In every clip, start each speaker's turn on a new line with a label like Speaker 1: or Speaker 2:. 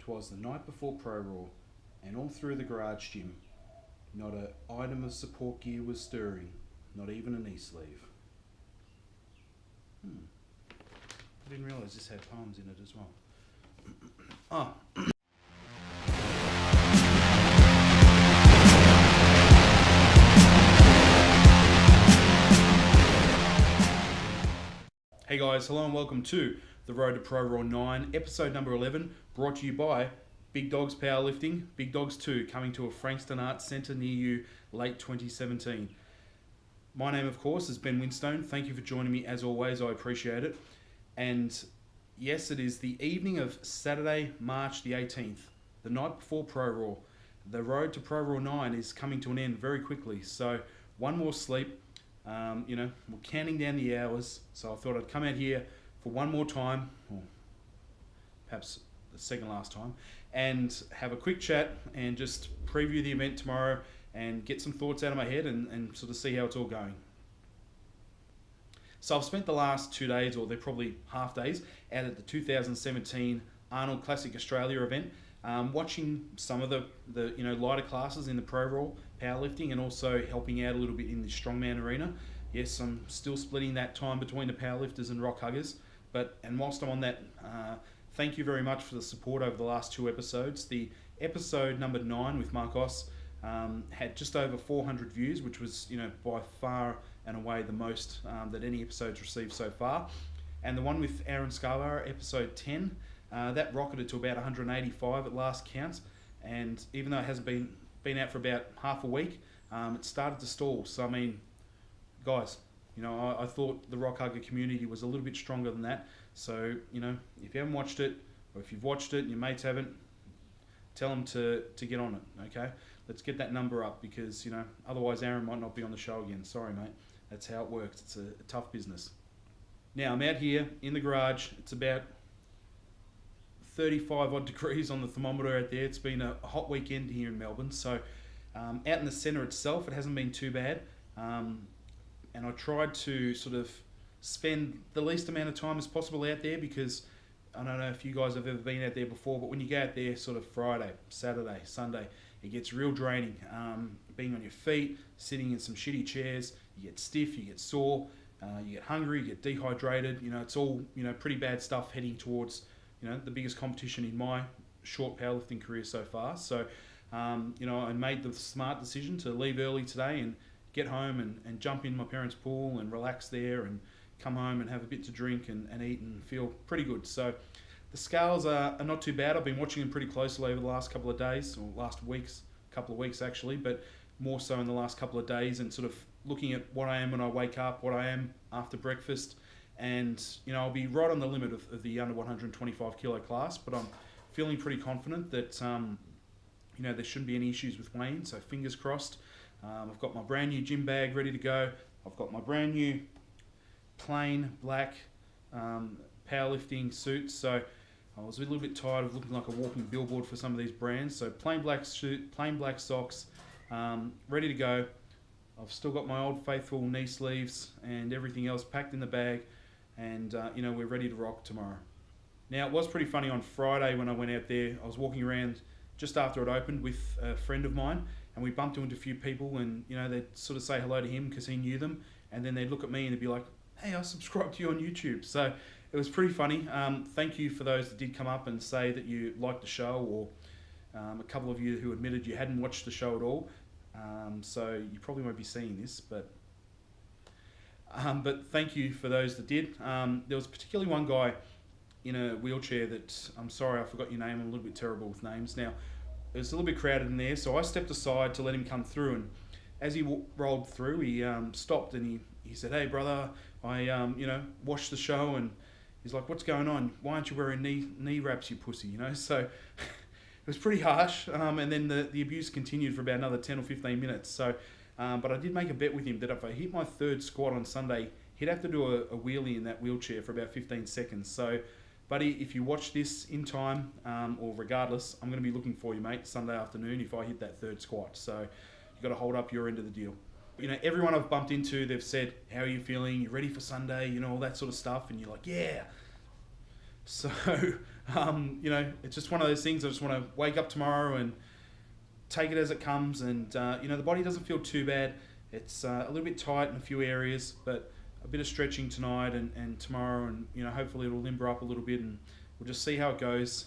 Speaker 1: 'Twas the night before ProRaw, and all through the garage gym, not an item of support gear was stirring, not even a knee sleeve. I didn't realise this had poems in it as well. Hey guys, hello and welcome to the Road to ProRaw 9, episode number 11, brought to you by Big Dogs Powerlifting, Big Dogs 2, coming to a Frankston Arts Centre near you late 2017. My name, of course, is Ben Winstone. Thank you for joining me as always, I appreciate it. And yes, it is the evening of Saturday, March the 18th, the night before ProRaw. The Road to ProRaw 9 is coming to an end very quickly, so one more sleep. We're counting down the hours, so I thought I'd come out here for one more time, or perhaps the second last time, and have a quick chat and just preview the event tomorrow and get some thoughts out of my head and sort of see how it's all going. So I've spent the last 2 days, or they're probably half days, out at the 2017 Arnold Classic Australia event, watching some of the lighter classes in the ProRaw powerlifting, and also helping out a little bit in the strongman arena. Yes, I'm still splitting that time between the powerlifters and rock huggers, and whilst I'm on that, thank you very much for the support over the last 2 episodes. The episode number 9 with Marcos had just over 400 views, which was by far and away the most that any episode's received so far. And the one with Aaron Scarborough, episode 10, that rocketed to about 185 at last count. And even though it hasn't been out for about half a week, it started to stall. So I mean, guys, I thought the rock hugger community was a little bit stronger than that. So if you haven't watched it, or if you've watched it and your mates haven't, tell them to get on it. Okay, let's get that number up, because otherwise Aaron might not be on the show again. Sorry, mate. That's how it works. It's a tough business. Now I'm out here in the garage. It's about 35 odd degrees on the thermometer out there. It's been a hot weekend here in Melbourne, so out in the centre itself it hasn't been too bad, and I tried to sort of spend the least amount of time as possible out there, because I don't know if you guys have ever been out there before, but when you go out there sort of Friday, Saturday, Sunday, it gets real draining. Being on your feet, sitting in some shitty chairs, you get stiff, you get sore, you get hungry, you get dehydrated. It's all pretty bad stuff heading towards the biggest competition in my short powerlifting career so far. So, I made the smart decision to leave early today and get home and jump in my parents' pool and relax there, and come home and have a bit to drink and eat and feel pretty good. So the scales are not too bad. I've been watching them pretty closely over the last couple of days, or couple of weeks actually, but more so in the last couple of days, and sort of looking at what I am when I wake up, what I am after breakfast. And I'll be right on the limit of the under 125 kilo class, but I'm feeling pretty confident that there shouldn't be any issues with weighing, so fingers crossed. I've got my brand new gym bag ready to go. I've got my brand new plain black powerlifting suit, so I was a little bit tired of looking like a walking billboard for some of these brands. So plain black suit, plain black socks, ready to go. I've still got my old faithful knee sleeves and everything else packed in the bag, and we're ready to rock tomorrow. Now, it was pretty funny on Friday when I went out there. I was walking around just after it opened with a friend of mine, and we bumped into a few people, and they'd sort of say hello to him because he knew them, and then they'd look at me and they'd be like, "Hey, I subscribed to you on YouTube." So it was pretty funny. Thank you for those that did come up and say that you liked the show, or a couple of you who admitted you hadn't watched the show at all. So you probably won't be seeing this, but thank you for those that did. There was particularly one guy in a wheelchair that, I'm sorry, I forgot your name. I'm a little bit terrible with names. Now, it was a little bit crowded in there, so I stepped aside to let him come through, and as he rolled through, he stopped and he said, "Hey brother, I watched the show," and he's like, "What's going on? Why aren't you wearing knee wraps, you pussy?" So it was pretty harsh, and then the abuse continued for about another 10 or 15 minutes. So, but I did make a bet with him that if I hit my third squat on Sunday, he'd have to do a wheelie in that wheelchair for about 15 seconds. So, buddy, if you watch this in time, or regardless, I'm going to be looking for you, mate, Sunday afternoon if I hit that third squat. So you've got to hold up your end of the deal. Everyone I've bumped into, they've said, "How are you feeling? You ready for Sunday?" All that sort of stuff. And you're like, "Yeah." So, you know, it's just one of those things. I just want to wake up tomorrow and take it as it comes. And, you know, the body doesn't feel too bad. It's a little bit tight in a few areas, but a bit of stretching tonight and tomorrow. And, you know, hopefully it'll limber up a little bit and we'll just see how it goes.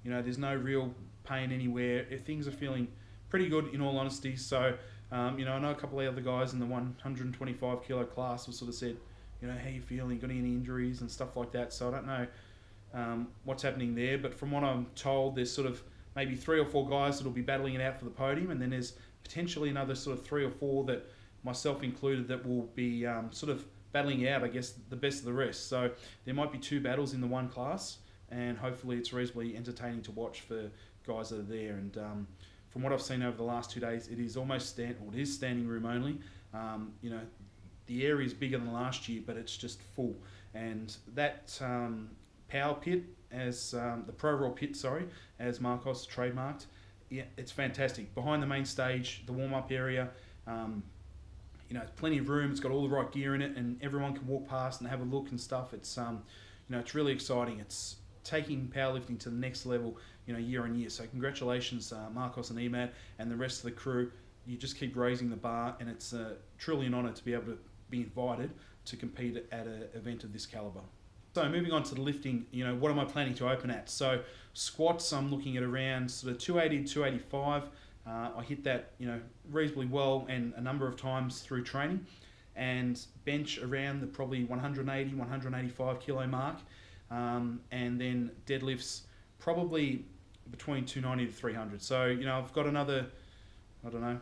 Speaker 1: You know, there's no real pain anywhere. Things are feeling pretty good, in all honesty. So, you know, I know a couple of other guys in the 125 kilo class have sort of said, you know, how you feeling? Got any injuries and stuff like that? So I don't know what's happening there. But from what I'm told, there's sort of maybe 3 or 4 guys that'll be battling it out for the podium, and then there's potentially another sort of 3 or 4 that, myself included, that will be sort of battling out, I guess, the best of the rest. So there might be 2 battles in the one class, and hopefully it's reasonably entertaining to watch for guys that are there. And from what I've seen over the last 2 days, it is almost it is standing room only. You know, the area is bigger than last year, but it's just full. And that power pit, as the ProRaw pit, sorry, as Marcos trademarked, yeah, it's fantastic. Behind the main stage, the warm-up area, you know, plenty of room. It's got all the right gear in it, and everyone can walk past and have a look and stuff. It's you know, it's really exciting. It's taking powerlifting to the next level, you know, year on year. So congratulations, Marcos and Emad and the rest of the crew. You just keep raising the bar, and it's truly an honour to be able to be invited to compete at an event of this calibre. So moving on to the lifting, you know, what am I planning to open at? So squats, I'm looking at around sort of 280 to 285. I hit that, you know, reasonably well and a number of times through training. And bench around the probably 180, 185 kilo mark. And then deadlifts probably between 290 to 300. So, you know, I've got another, I don't know,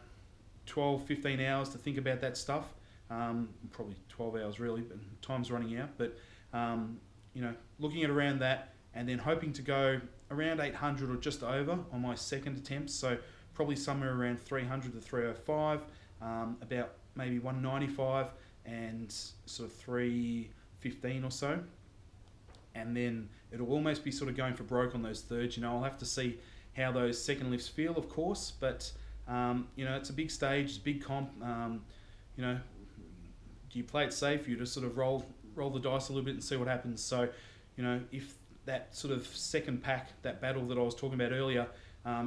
Speaker 1: 12, 15 hours to think about that stuff. Probably 12 hours really, but time's running out. But, you know, looking at around that, and then hoping to go around 800 or just over on my second attempt. So probably somewhere around 300 to 305, about maybe 195 and sort of 315 or so. And then it'll almost be sort of going for broke on those thirds. You know, I'll have to see how those second lifts feel, of course, but you know, it's a big stage, it's a big comp. You know, do you play it safe? You just sort of roll the dice a little bit and see what happens. So, you know, if that sort of second pack, that battle that I was talking about earlier,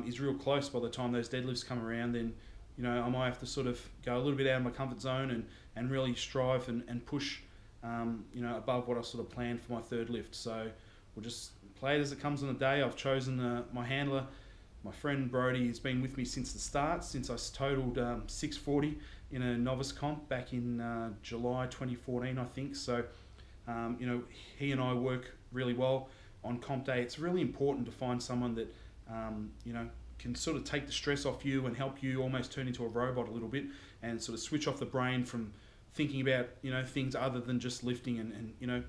Speaker 1: is real close by the time those deadlifts come around, then, you know, I might have to sort of go a little bit out of my comfort zone and really strive and push, you know, above what I sort of planned for my third lift. So we'll just play it as it comes on the day. I've chosen my handler, my friend Brody. Has been with me since the start, since I totaled 640 in a novice comp back in July 2014, I think. So, you know, he and I work really well on comp day. It's really important to find someone that, you know, can sort of take the stress off you and help you almost turn into a robot a little bit and sort of switch off the brain from thinking about, you know, things other than just lifting and you know,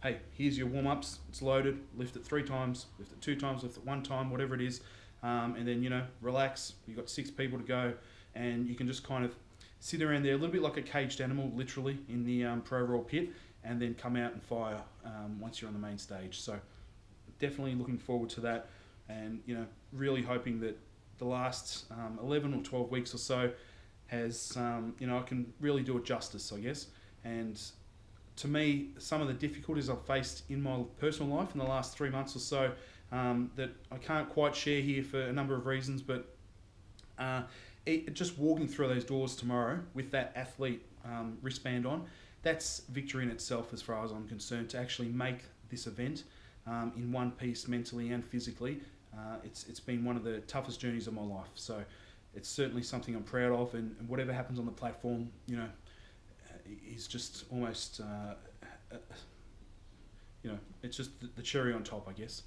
Speaker 1: hey, here's your warm-ups, it's loaded, lift it 3 times, lift it 2 times, lift it 1 time, whatever it is, and then, you know, relax. You've got 6 people to go, and you can just kind of sit around there a little bit like a caged animal, literally, in the ProRaw pit, and then come out and fire once you're on the main stage. So definitely looking forward to that, and, you know, really hoping that the last 11 or 12 weeks or so has, you know, I can really do it justice, I guess. And to me, some of the difficulties I've faced in my personal life in the last 3 months or so, that I can't quite share here for a number of reasons, but just walking through those doors tomorrow with that athlete wristband on, that's victory in itself as far as I'm concerned, to actually make this event in one piece, mentally and physically. It's been one of the toughest journeys of my life. So it's certainly something I'm proud of, and whatever happens on the platform, you know, is just almost, you know, it's just the cherry on top, I guess.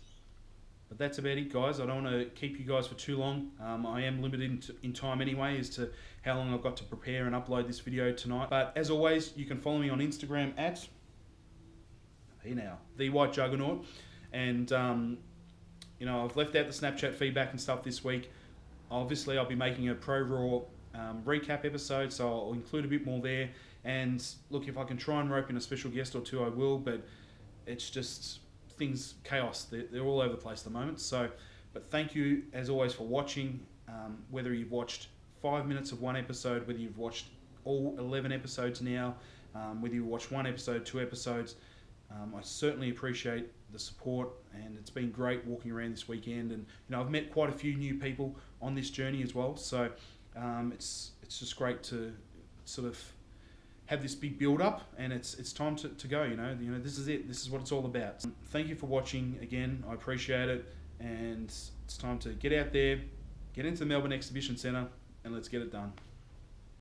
Speaker 1: But that's about it, guys. I don't want to keep you guys for too long. I am limited in time anyway as to how long I've got to prepare and upload this video tonight. But as always, you can follow me on Instagram at, hey now, The White Juggernaut. And, you know, I've left out the Snapchat feedback and stuff this week. Obviously, I'll be making a ProRaw recap episode, so I'll include a bit more there. And look, if I can try and rope in a special guest or 2, I will, but it's just things, chaos. They're all over the place at the moment. So, but thank you, as always, for watching. Whether you've watched 5 minutes of one episode, whether you've watched all 11 episodes now, whether you watch 1 episode, 2 episodes, I certainly appreciate the support, and it's been great walking around this weekend. And I've met quite a few new people on this journey as well. So it's just great to sort of have this big build up, and it's time to go. This is it. This is what it's all about. Thank you for watching again. I appreciate it, and it's time to get out there, get into the Melbourne Exhibition Centre, and let's get it done.